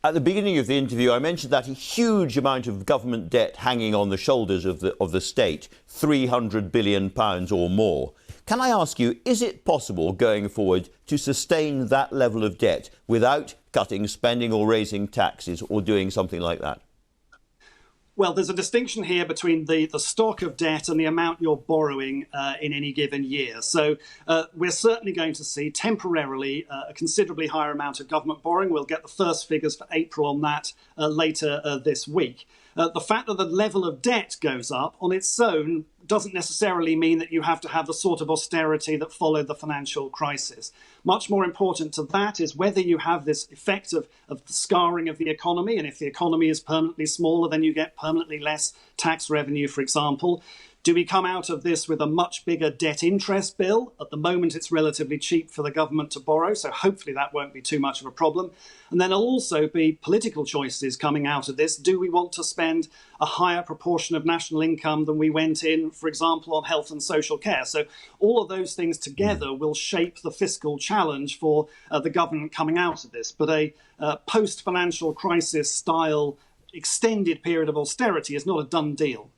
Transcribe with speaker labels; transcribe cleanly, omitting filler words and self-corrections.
Speaker 1: At the beginning of the interview, I mentioned that a huge amount of government debt hanging on the shoulders of the state, £300 billion or more. Can I ask you, is it possible going forward to sustain that level of debt without cutting spending or raising taxes or doing something like that?
Speaker 2: Well, there's a distinction here between the stock of debt and the amount you're borrowing in any given year. So we're certainly going to see temporarily a considerably higher amount of government borrowing. We'll get the first figures for April on that later this week. The fact that the level of debt goes up on its own doesn't necessarily mean that you have to have the sort of austerity that followed the financial crisis. Much more important to that is whether you have this effect of the scarring of the economy, and if the economy is permanently smaller, then you get permanently less tax revenue, for example. Do we come out of this with a much bigger debt interest bill? At the moment, it's relatively cheap for the government to borrow, so hopefully that won't be too much of a problem. And then there'll also be political choices coming out of this. Do we want to spend a higher proportion of national income than we went in, for example, on health and social care? So all of those things together will shape the fiscal challenge for the government coming out of this. But a post-financial crisis style extended period of austerity is not a done deal.